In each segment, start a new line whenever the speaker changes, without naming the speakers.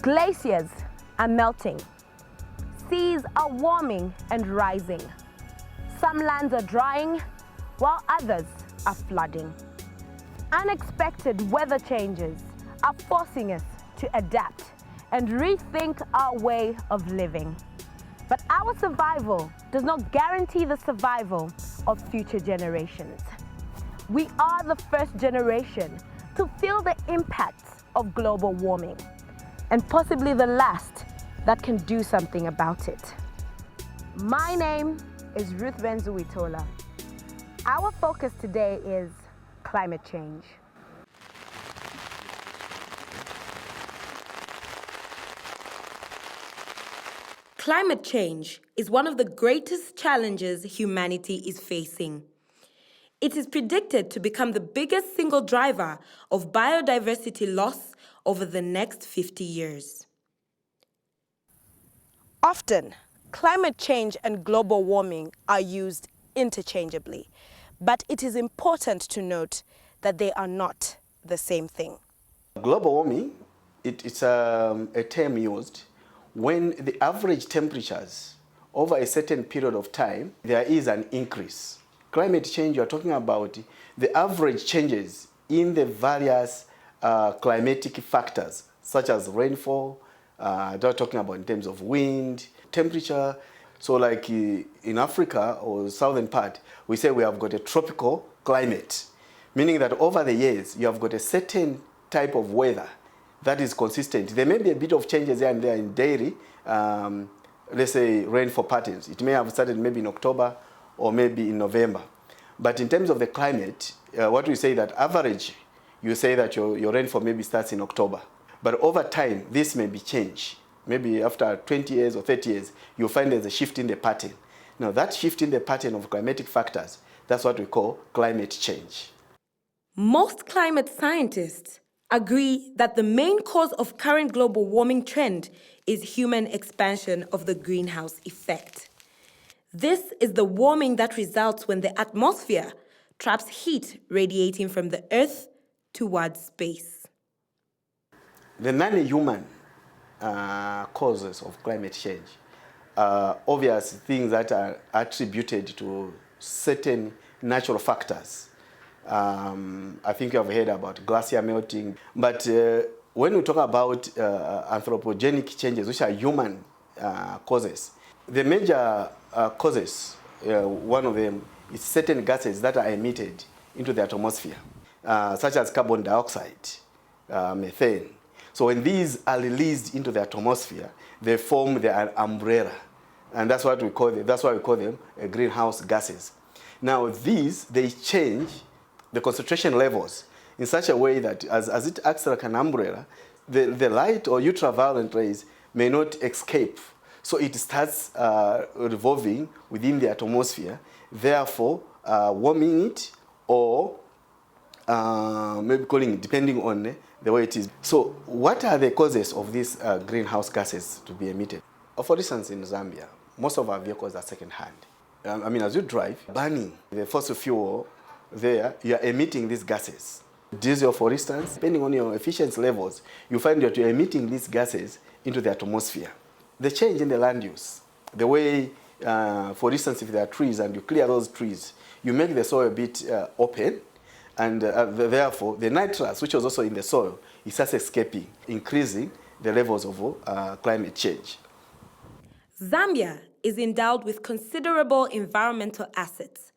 Glaciers are melting. Seas are warming and rising. Some lands are drying, while others are flooding. Unexpected weather changes are forcing us to adapt and rethink our way of living. But our survival does not guarantee the survival of future generations. We are the first generation to feel the impacts of global warming, and possibly the last that can do something about it. My name is Ruth Benzuitola. Our focus today is climate change.
Climate change is one of the greatest challenges humanity is facing. It is predicted to become the biggest single driver of biodiversity loss over the next 50 years.
Often, climate change and global warming are used interchangeably, but it is important to note that they are not the same thing.
Global warming, it's a term used when the average temperatures over a certain period of time, there is an increase. Climate change, you're talking about the average changes in the various climatic factors, such as rainfall, they're talking about in terms of wind, temperature. So like in Africa or southern part, we say we have got a tropical climate, meaning that over the years, you have got a certain type of weather that is consistent. There may be a bit of changes here and there in daily, let's say rainfall patterns. It may have started maybe in October or maybe in November. But in terms of the climate, what we say that average, you say that your rainfall maybe starts in October. But over time, this may be changed. Maybe after 20 years or 30 years, you'll find there's a shift in the pattern. Now that shift in the pattern of climatic factors, that's what we call climate change.
Most climate scientists agree that the main cause of current global warming trend is human expansion of the greenhouse effect. This is the warming that results when the atmosphere traps heat radiating from the Earth towards space.
The non-human causes of climate change are obvious things that are attributed to certain natural factors. I think you have heard about glacier melting, but when we talk about anthropogenic changes, which are human causes, the major causes, one of them is certain gases that are emitted into the atmosphere, such as carbon dioxide, methane. So when these are released into the atmosphere, they form the umbrella, and that's what we call them. That's why we call them greenhouse gases. Now these, they change the concentration levels in such a way that as it acts like an umbrella, the light or ultraviolet rays may not escape. So it starts revolving within the atmosphere, therefore warming it or maybe cooling it, depending on the way it is. So what are the causes of these greenhouse gases to be emitted? For instance, in Zambia, most of our vehicles are second-hand. I mean, as you drive, burning the fossil fuel there, you are emitting these gases. Diesel, for instance, depending on your efficiency levels, you find that you're emitting these gases into the atmosphere. The change in the land use, the way, for instance, if there are trees and you clear those trees, you make the soil a bit open, and therefore the nitrous, which was also in the soil, it starts escaping, increasing the levels of climate change.
Zambia is endowed with considerable environmental assets,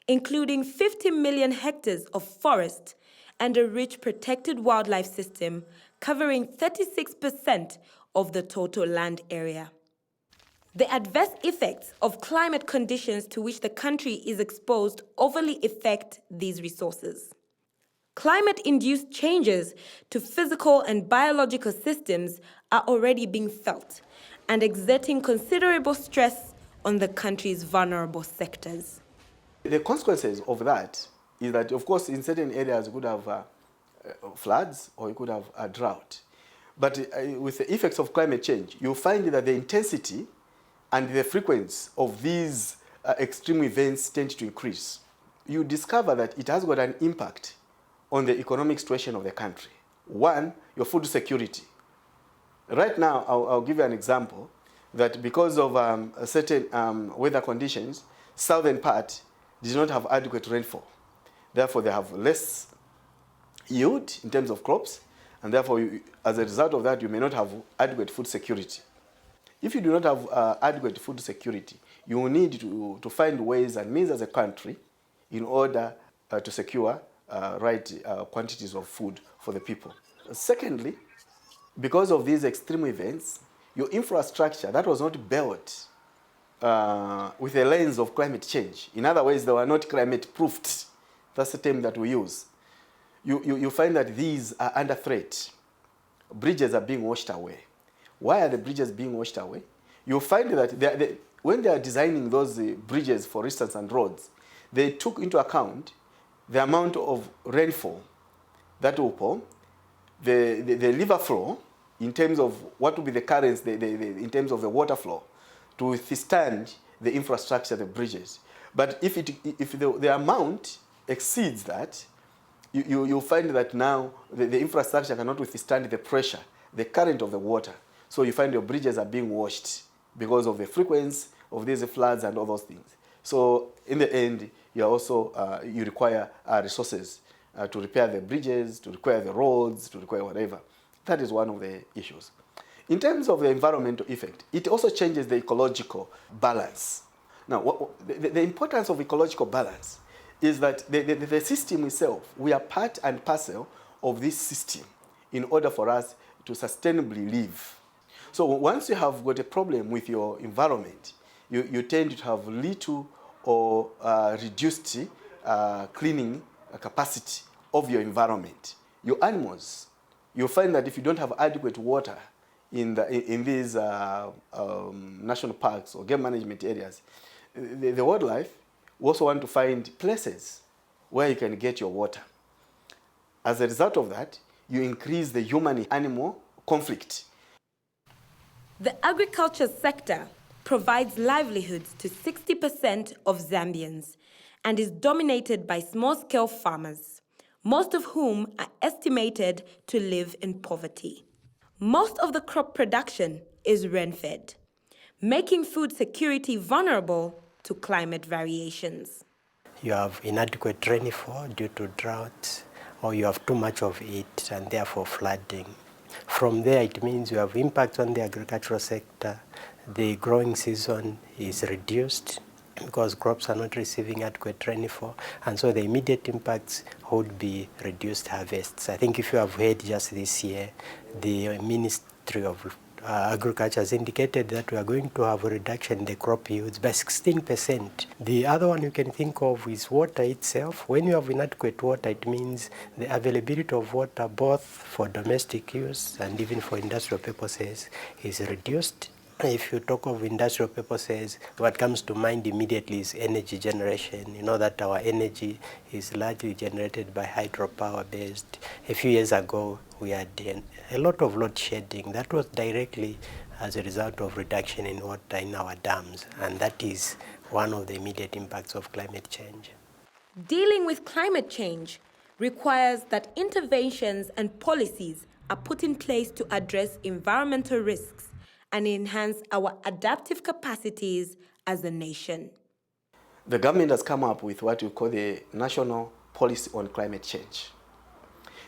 including 50 million hectares of forest and a rich protected wildlife system covering 36% of the total land area. The adverse effects of climate conditions to which the country is exposed overly affect these resources. Climate-induced changes to physical and biological systems are already being felt and exerting considerable stress on the country's vulnerable sectors.
The consequences of that is that, of course, in certain areas you could have floods or you could have a drought. But with the effects of climate change, you'll find that the intensity and the frequency of these extreme events tend to increase. You discover that it has got an impact on the economic situation of the country. One, your food security. Right now, I'll give you an example that because of certain weather conditions, southern part does not have adequate rainfall. Therefore, they have less yield in terms of crops, and therefore, as a result of that, you may not have adequate food security. If you do not have adequate food security, you will need to find ways and means as a country in order to secure right quantities of food for the people. Secondly, because of these extreme events, your infrastructure that was not built with a lens of climate change, in other words, they were not climate proofed. That's the term that we use. You find that these are under threat. Bridges are being washed away. Why are the bridges being washed away? You'll find that when they are designing those bridges, for instance, and roads, they took into account the amount of rainfall that will pour, the river flow, in terms of what will be the currents, in terms of the water flow, to withstand the infrastructure, the bridges. But if the amount exceeds that, you'll find that now the infrastructure cannot withstand the pressure, the current of the water. So you find your bridges are being washed because of the frequency of these floods and all those things. So in the end, you require resources to repair the bridges, to repair the roads, to repair whatever. That is one of the issues. In terms of the environmental effect, it also changes the ecological balance. Now, the importance of ecological balance is that the system itself, we are part and parcel of this system in order for us to sustainably live. So once you have got a problem with your environment, you tend to have little or reduced cleaning capacity of your environment. Your animals, you'll find that if you don't have adequate water in these national parks or game management areas, the wildlife also want to find places where you can get your water. As a result of that, you increase the human-animal conflict.
The agriculture sector provides livelihoods to 60% of Zambians and is dominated by small-scale farmers, most of whom are estimated to live in poverty. Most of the crop production is rain-fed, making food security vulnerable to climate variations.
You have inadequate rainfall due to drought, or you have too much of it and therefore flooding. From there, it means you have impact on the agricultural sector. The growing season is reduced because crops are not receiving adequate rainfall, and so the immediate impacts would be reduced harvests. I think if you have heard just this year, the Ministry of Agriculture has indicated that we are going to have a reduction in the crop yields by 16%. The other one you can think of is water itself. When you have inadequate water, it means the availability of water both for domestic use and even for industrial purposes is reduced. If you talk of industrial purposes, what comes to mind immediately is energy generation. You know that our energy is largely generated by hydropower based. A few years ago, we had a lot of load shedding. That was directly as a result of reduction in water in our dams, and that is one of the immediate impacts of climate change.
Dealing with climate change requires that interventions and policies are put in place to address environmental risks and enhance our adaptive capacities as a nation.
The government has come up with what we call the National Policy on Climate Change.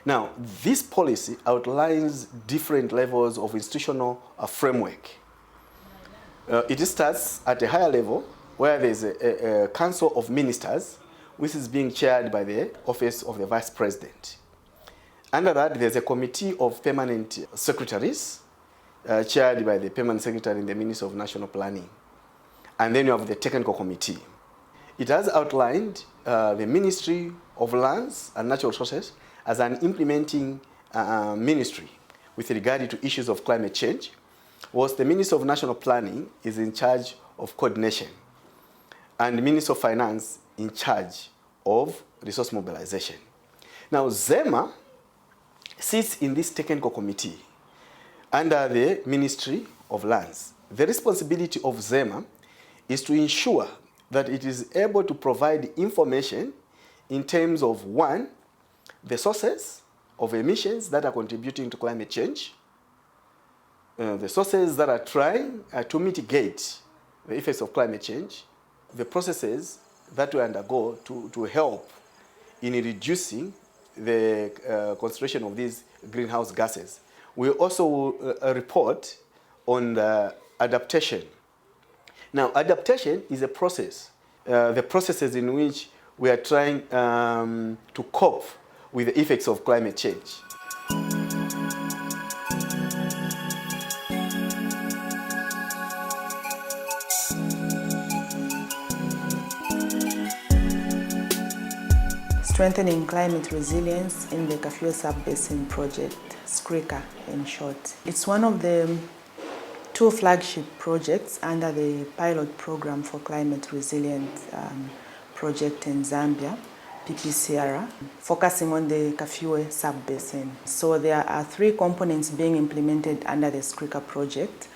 Now, this policy outlines different levels of institutional framework. It starts at a higher level where there's a council of ministers, which is being chaired by the office of the vice president. Under that, there's a committee of permanent secretaries, chaired by the permanent secretary in the Ministry of National Planning. And then you have the technical committee. It has outlined the Ministry of Lands and Natural Resources as an implementing ministry with regard to issues of climate change, whilst the Ministry of National Planning is in charge of coordination, and the Ministry of Finance in charge of resource mobilization. Now, Zema sits in this technical committee under the Ministry of Lands. The responsibility of Zema is to ensure that it is able to provide information in terms of, one, the sources of emissions that are contributing to climate change, the sources that are trying to mitigate the effects of climate change, the processes that we undergo to help in reducing the concentration of these greenhouse gases. We also report on the adaptation. Now, adaptation is a process, the processes in which we are trying to cope with the effects of climate change.
Strengthening climate resilience in the Kafue Sub-Basin project, SCRICA in short. It's one of the 2 flagship projects under the pilot program for climate resilient project in Zambia, PPCR, focusing on the Kafue Sub-Basin. So there are 3 components being implemented under the SCRICA project,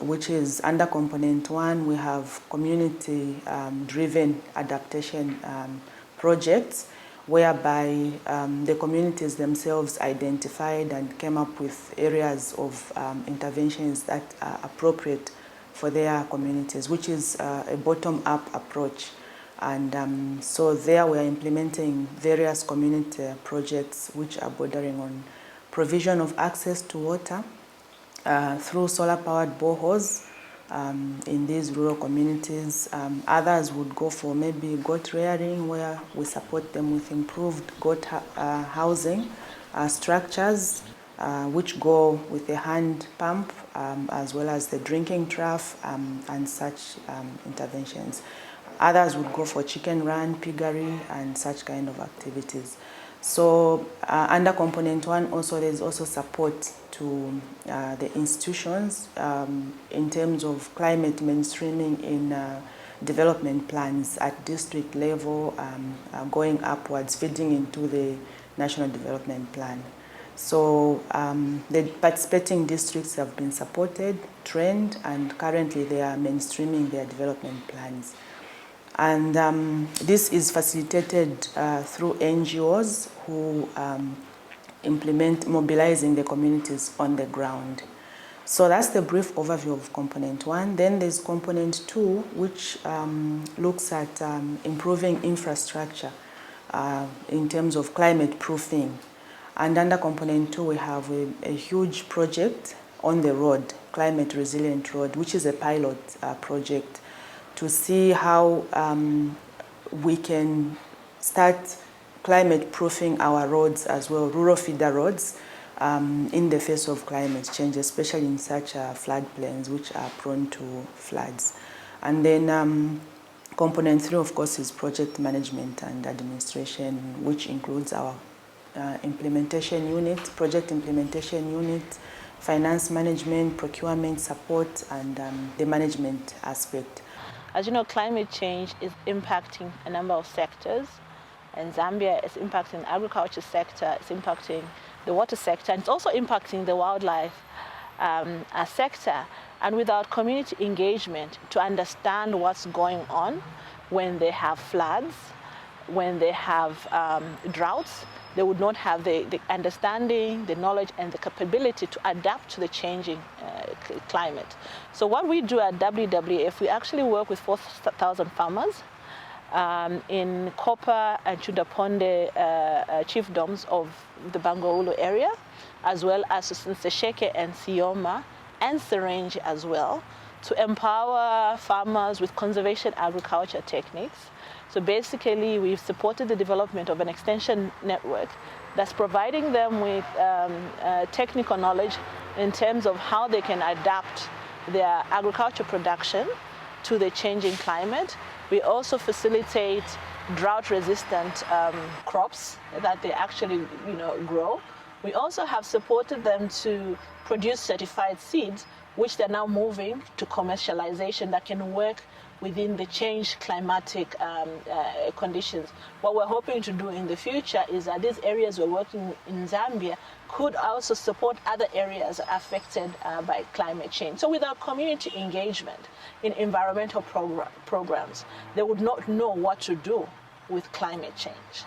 which is under component 1, we have community-driven adaptation projects, whereby the communities themselves identified and came up with areas of interventions that are appropriate for their communities, which is a bottom-up approach. And so there we are implementing various community projects which are bordering on provision of access to water through solar-powered boreholes in these rural communities. Others would go for maybe goat rearing, where we support them with improved goat housing structures, which go with a hand pump, as well as the drinking trough and such interventions. Others would go for chicken run, piggery, and such kind of activities. So under component 1 also there's also support to the institutions in terms of climate mainstreaming in development plans at district level, going upwards, feeding into the National Development Plan. So the participating districts have been supported, trained, and currently they are mainstreaming their development plans. And this is facilitated through NGOs who implement mobilizing the communities on the ground. So that's the brief overview of component 1. Then there's component 2, which looks at improving infrastructure in terms of climate proofing. And under component 2, we have a huge project on the road, Climate Resilient Road, which is a pilot project to see how we can start climate proofing our roads as well, rural feeder roads, in the face of climate change, especially in such floodplains which are prone to floods. And then component 3, of course, is project management and administration, which includes our implementation unit, project implementation unit, finance management, procurement support, and the management aspect.
As you know, climate change is impacting a number of sectors, and Zambia is impacting the agriculture sector, it's impacting the water sector, and it's also impacting the wildlife sector. And without community engagement to understand what's going on when they have floods, when they have droughts, they would not have the understanding, the knowledge, and the capability to adapt to the changing climate. So what we do at WWF, we actually work with 4,000 farmers in Kopa and Chudaponde chiefdoms of the Bangoulo area, as well as Nsesheke and Sioma and Serenji as well, to empower farmers with conservation agriculture techniques. So basically, we've supported the development of an extension network that's providing them with technical knowledge in terms of how they can adapt their agriculture production to the changing climate. We also facilitate drought-resistant crops that they actually grow. We also have supported them to produce certified seeds, which they're now moving to commercialization that can work within the changed climatic conditions. What we're hoping to do in the future is that these areas we're working in Zambia could also support other areas affected by climate change. So without community engagement in environmental programs, they would not know what to do with climate change.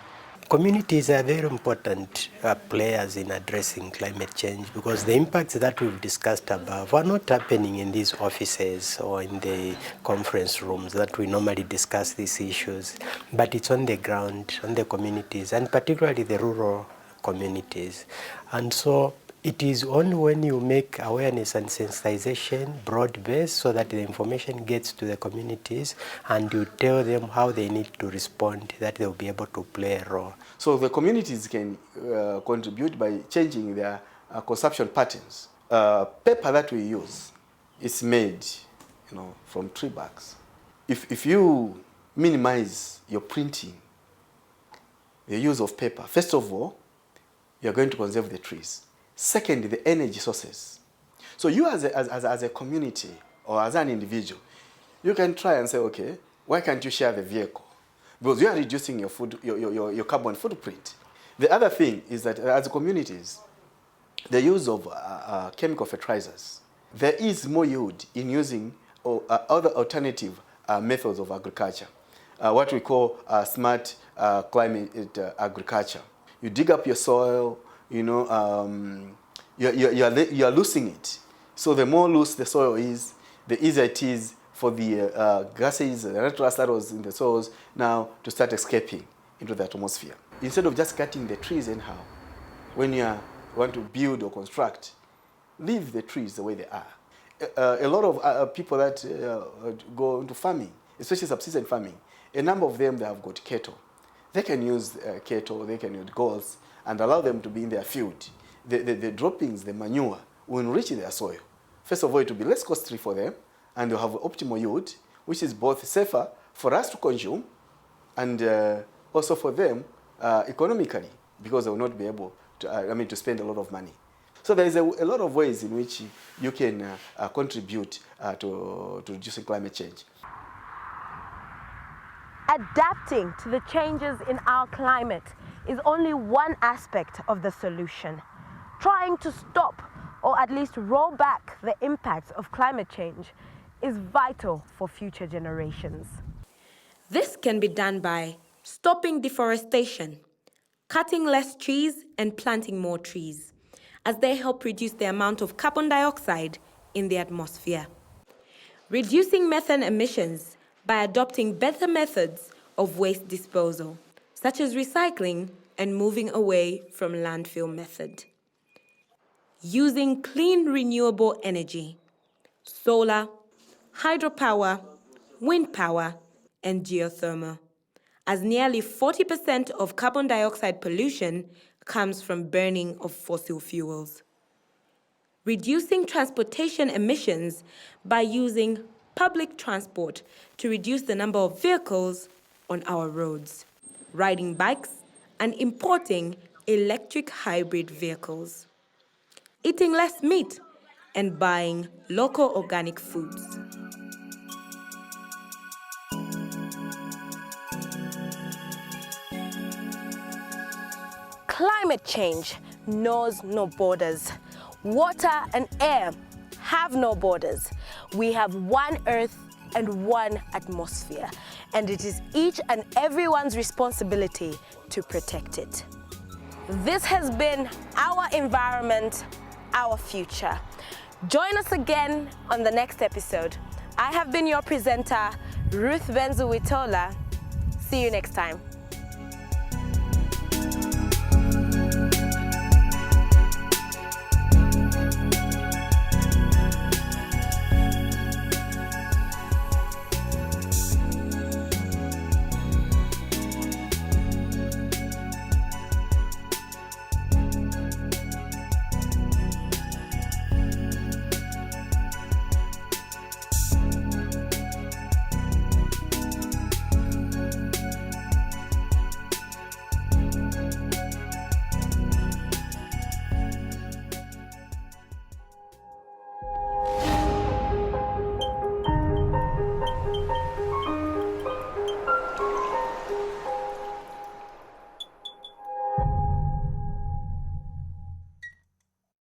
Communities are very important players in addressing climate change because the impacts that we've discussed above are not happening in these offices or in the conference rooms that we normally discuss these issues, but it's on the ground, on the communities, and particularly the rural communities. And so it is only when you make awareness and sensitization broad-based so that the information gets to the communities and you tell them how they need to respond that they'll be able to play a role.
So the communities can contribute by changing their consumption patterns. Paper that we use is made, from tree barks. If you minimize your printing, the use of paper, first of all, you're going to conserve the trees. Second, the energy sources. So you as a community or as an individual, you can try and say, okay, why can't you share the vehicle? Because you are reducing your carbon footprint. The other thing is that as communities, the use of chemical fertilizers, there is more yield in using other alternative methods of agriculture, what we call smart climate agriculture. You dig up your soil, you are loosening it. So the more loose the soil is, the easier it is for the gases, the nitrous that was in the soils now to start escaping into the atmosphere. Instead of just cutting the trees anyhow, when you want to build or construct, leave the trees the way they are. A lot of people that go into farming, especially subsistence farming, a number of them, they have got cattle. They can use cattle, they can use goats, and allow them to be in their field. The droppings, the manure, will enrich their soil. First of all, it will be less costly for them, and they'll have optimal yield, which is both safer for us to consume and also for them economically, because they will not be able to spend a lot of money. So there is a lot of ways in which you can contribute to reducing climate change.
Adapting to the changes in our climate is only one aspect of the solution. Trying to stop or at least roll back the impacts of climate change is vital for future generations.
This can be done by stopping deforestation, cutting less trees and planting more trees, as they help reduce the amount of carbon dioxide in the atmosphere. Reducing methane emissions by adopting better methods of waste disposal, such as recycling and moving away from landfill method. Using clean renewable energy, solar, hydropower, wind power, and geothermal, as nearly 40% of carbon dioxide pollution comes from burning of fossil fuels. Reducing transportation emissions by using public transport to reduce the number of vehicles on our roads, riding bikes, and importing electric hybrid vehicles. Eating less meat and buying local organic foods.
Climate change knows no borders. Water and air have no borders. We have one earth and one atmosphere, and it is each and everyone's responsibility to protect it. This has been Our Environment, Our Future. Join us again on the next episode. I have been your presenter, Ruth Benzuwitola. See you next time.